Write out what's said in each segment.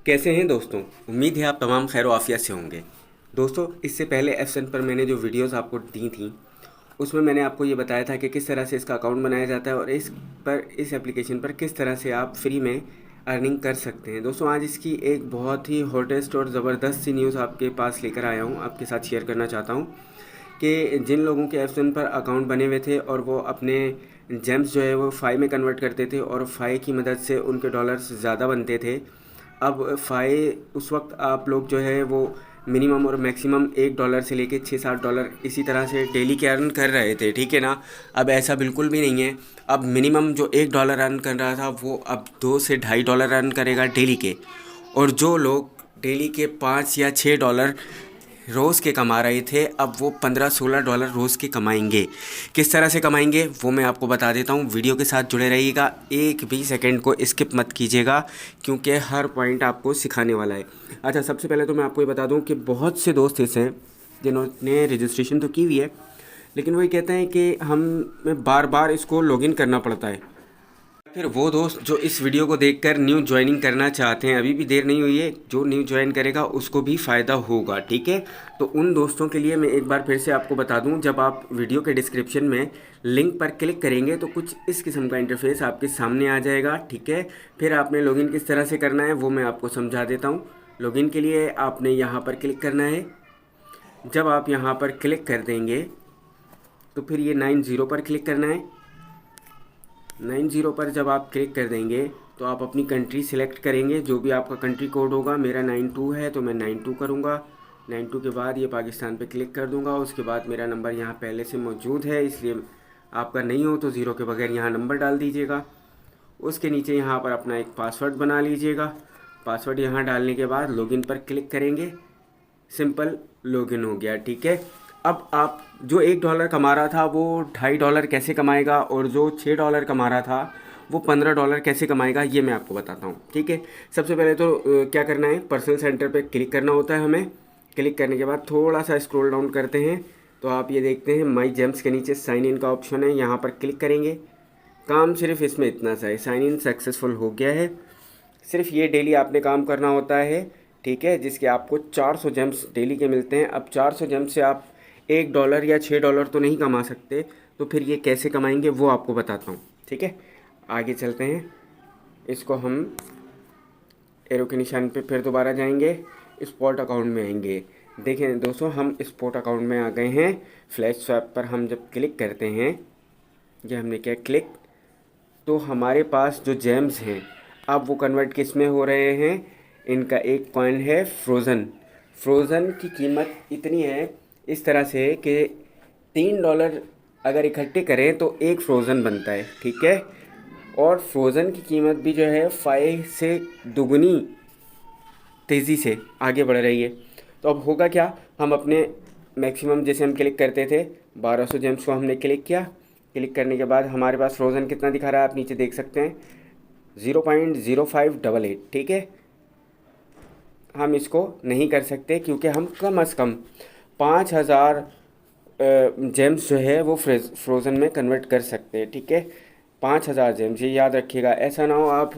कैसे हैं दोस्तों। उम्मीद है आप तमाम खैर आफियत से होंगे। दोस्तों, इससे पहले एफसन पर मैंने जो वीडियोस आपको दी थी उसमें मैंने आपको ये बताया था कि किस तरह से इसका अकाउंट बनाया जाता है और इस एप्लीकेशन पर किस तरह से आप फ्री में अर्निंग कर सकते हैं। दोस्तों, आज इसकी एक बहुत ही हॉटेस्ट और ज़बरदस्त सी न्यूज़ आपके पास लेकर आया हूँ, आपके साथ शेयर करना चाहता हूँ कि जिन लोगों के एफसन पर अकाउंट बने हुए थे और वो अपने जेम्स जो है वो फ़ाई में कन्वर्ट करते थे और फ़ाई की मदद से उनके डॉलर्स ज़्यादा बनते थे। अब फ़ाई उस वक्त आप लोग जो है वो मिनिमम और मैक्सिमम $1 से लेके $6-7 इसी तरह से डेली के अर्न कर रहे थे, ठीक है ना। अब ऐसा बिल्कुल भी नहीं है। अब मिनिमम जो $1 अर्न कर रहा था वो अब $2 से $2.5 अर्न करेगा डेली के। और जो लोग डेली के $5 या $6 रोज़ के कमा रहे थे, अब वो $15-16 रोज़ के कमाएंगे। किस तरह से कमाएंगे वो मैं आपको बता देता हूँ। वीडियो के साथ जुड़े रहिएगा, एक भी सेकंड को स्किप मत कीजिएगा क्योंकि हर पॉइंट आपको सिखाने वाला है। अच्छा, सबसे पहले तो मैं आपको ये बता दूँ कि बहुत से दोस्त ऐसे हैं जिन्होंने रजिस्ट्रेशन तो की हुई है, लेकिन वही कहते हैं कि हमें बार बार इसको लॉगिन करना पड़ता है। फिर वो दोस्त जो इस वीडियो को देखकर न्यू ज्वाइनिंग करना चाहते हैं, अभी भी देर नहीं हुई है, जो न्यू ज्वाइन करेगा उसको भी फ़ायदा होगा, ठीक है। तो उन दोस्तों के लिए मैं एक बार फिर से आपको बता दूं, जब आप वीडियो के डिस्क्रिप्शन में लिंक पर क्लिक करेंगे तो कुछ इस किस्म का इंटरफेस आपके सामने आ जाएगा, ठीक है। फिर आपने लॉगिन किस तरह से करना है वो मैं आपको समझा देता हूँ। लॉगिन के लिए आपने यहाँ पर क्लिक करना है। जब आप यहाँ पर क्लिक कर देंगे तो फिर ये 90 पर क्लिक करना है। 90 पर जब आप क्लिक कर देंगे तो आप अपनी कंट्री सिलेक्ट करेंगे, जो भी आपका कंट्री कोड होगा। मेरा 92 है तो मैं 92 करूँगा। 92 के बाद ये पाकिस्तान पे क्लिक कर दूँगा। उसके बाद मेरा नंबर यहाँ पहले से मौजूद है, इसलिए आपका नहीं हो तो ज़ीरो के बगैर यहाँ नंबर डाल दीजिएगा। उसके नीचे यहाँ पर अपना एक पासवर्ड बना लीजिएगा। पासवर्ड यहाँ डालने के बाद लॉगिन पर क्लिक करेंगे। सिंपल लॉगिन हो गया, ठीक है। अब आप जो $1 कमा रहा था वो $2.5 कैसे कमाएगा और जो $6 कमा रहा था वो $15 कैसे कमाएगा, ये मैं आपको बताता हूँ, ठीक है। सबसे पहले तो क्या करना है, पर्सनल सेंटर पे क्लिक करना होता है हमें। क्लिक करने के बाद थोड़ा सा स्क्रॉल डाउन करते हैं तो आप ये देखते हैं माई जेम्स के नीचे साइन इन का ऑप्शन है, यहाँ पर क्लिक करेंगे। काम सिर्फ इसमें इतना सा है, साइन इन सक्सेसफुल हो गया है। सिर्फ ये डेली आपने काम करना होता है, ठीक है, जिसके आपको 400 जेम्स डेली के मिलते हैं। अब 400 जेम्स से आप $1 या $6 तो नहीं कमा सकते, तो फिर ये कैसे कमाएंगे वो आपको बताता हूँ, ठीक है। आगे चलते हैं। इसको हम एरो के निशान पे फिर दोबारा जाएंगे, स्पॉट अकाउंट में आएंगे। देखें दोस्तों, हम स्पॉट अकाउंट में आ गए हैं। फ्लैश स्वैप पर हम जब क्लिक करते हैं, ये हमने किया क्लिक, तो हमारे पास जो जेम्स हैं अब वो कन्वर्ट किस में हो रहे हैं। इनका एक कॉइन है फ्रोज़न। फ्रोज़न की कीमत इतनी है इस तरह से कि $3 अगर इकट्ठे करें तो एक फ्रोज़न बनता है, ठीक है। और फ्रोज़न की कीमत भी जो है 5 से दुगनी तेज़ी से आगे बढ़ रही है। तो अब होगा क्या, हम अपने मैक्सिमम जैसे हम क्लिक करते थे 1200 जेम्स को हमने क्लिक किया। क्लिक करने के बाद हमारे पास फ्रोज़न कितना दिखा रहा है आप नीचे देख सकते हैं, 0.0588, ठीक है। हम इसको नहीं कर सकते क्योंकि हम कम से कम 5000 जेम्स जो है वो फ्रोज़न में कन्वर्ट कर सकते हैं, ठीक है। 5000 जेम्स, ये याद रखिएगा। ऐसा ना हो आप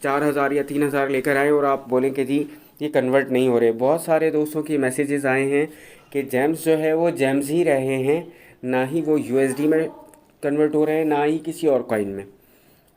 4000 या 3000 लेकर आए और आप बोलें कि जी ये कन्वर्ट नहीं हो रहे। बहुत सारे दोस्तों के मैसेजेस आए हैं कि जेम्स जो है वो जेम्स ही रहे हैं, ना ही वो USD में कन्वर्ट हो रहे हैं, ना ही किसी और कॉइन में,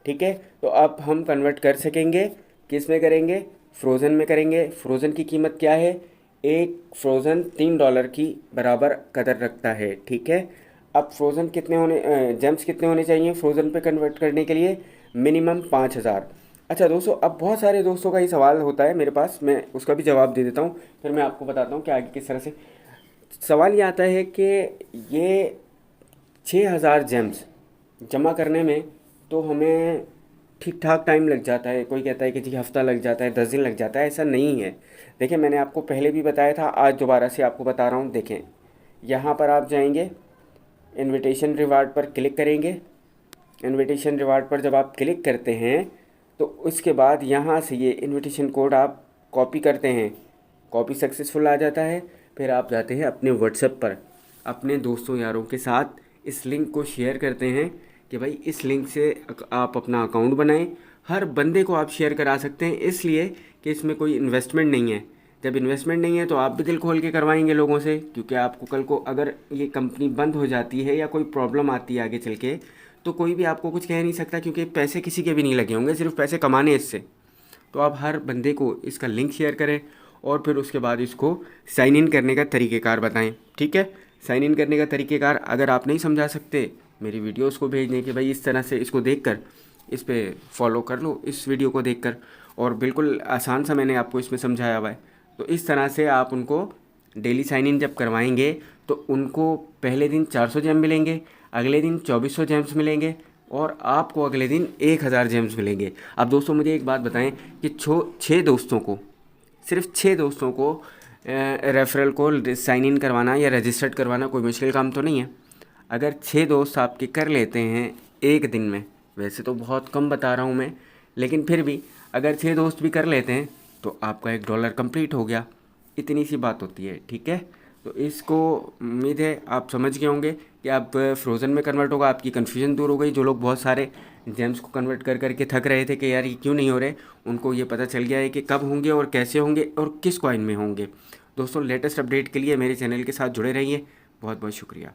ठीक है। तो अब हम कन्वर्ट कर सकेंगे, किस में करेंगे, फ्रोज़न में करेंगे। फ्रोज़न की कीमत क्या है, एक फ्रोज़न $3 की बराबर कदर रखता है, ठीक है। अब फ्रोज़न कितने होने जेम्स कितने होने चाहिए फ्रोज़न पे कन्वर्ट करने के लिए, मिनिमम 5000। अच्छा दोस्तों, अब बहुत सारे दोस्तों का ही सवाल होता है मेरे पास, मैं उसका भी जवाब दे देता हूँ, फिर मैं आपको बताता हूँ कि आगे किस तरह से। सवाल ये आता है कि ये 6000 जेम्स जमा करने में तो हमें ठीक ठाक टाइम लग जाता है। कोई कहता है कि जी हफ्ता लग जाता है, 10 दिन लग जाता है, ऐसा नहीं है। देखिए, मैंने आपको पहले भी बताया था, आज दोबारा से आपको बता रहा हूँ। देखें, यहाँ पर आप जाएंगे, इनविटेशन रिवार्ड पर क्लिक करेंगे। इनविटेशन रिवार्ड पर जब आप क्लिक करते हैं तो उसके बाद यहाँ से ये इनविटेशन कोड आप कॉपी करते हैं, कॉपी सक्सेसफुल आ जाता है। फिर आप जाते हैं अपने व्हाट्सएप पर, अपने दोस्तों यारों के साथ इस लिंक को शेयर करते हैं कि भाई इस लिंक से आप अपना अकाउंट बनाएं। हर बंदे को आप शेयर करा सकते हैं, इसलिए कि इसमें कोई इन्वेस्टमेंट नहीं है। जब इन्वेस्टमेंट नहीं है तो आप भी दिल खोल के करवाएंगे लोगों से, क्योंकि आपको कल को अगर ये कंपनी बंद हो जाती है या कोई प्रॉब्लम आती है आगे चल के, तो कोई भी आपको कुछ कह नहीं सकता, क्योंकि पैसे किसी के भी नहीं लगे होंगे, सिर्फ पैसे कमाने इससे। तो आप हर बंदे को इसका लिंक शेयर करें और फिर उसके बाद इसको साइन इन करने का तरीक़ेकार बताएं, ठीक है। साइन इन करने का तरीक़ेकार अगर आप नहीं समझा सकते, मेरी वीडियोस को भेज दें कि भाई इस तरह से इसको देखकर इस पे फॉलो कर लो, इस वीडियो को देखकर, और बिल्कुल आसान सा मैंने आपको इसमें समझाया हुआ है। तो इस तरह से आप उनको डेली साइन इन जब करवाएंगे तो उनको पहले दिन 400 जेम मिलेंगे, अगले दिन 2400 जेम्स मिलेंगे, और आपको अगले दिन 1000 जेम्स मिलेंगे। अब दोस्तों मुझे एक बात बताएं कि 6 दोस्तों को, सिर्फ 6 दोस्तों को रेफरल को साइन इन करवाना या रजिस्टर्ड करवाना कोई मुश्किल काम तो नहीं है। अगर 6 दोस्त आपके कर लेते हैं एक दिन में, वैसे तो बहुत कम बता रहा हूँ मैं, लेकिन फिर भी अगर 6 दोस्त भी कर लेते हैं तो आपका $1 कंप्लीट हो गया। इतनी सी बात होती है, ठीक है। तो इसको उम्मीद है आप समझ गए होंगे कि आप फ्रोज़न में कन्वर्ट होगा, आपकी कन्फ्यूजन दूर हो गई। जो लोग बहुत सारे जेम्स को कन्वर्ट कर करके थक रहे थे कि यार ये क्यों नहीं हो रहे, उनको ये पता चल गया है कि कब होंगे और कैसे होंगे और किस कॉइन में होंगे। दोस्तों लेटेस्ट अपडेट के लिए मेरे चैनल के साथ जुड़े रहिए। बहुत बहुत शुक्रिया।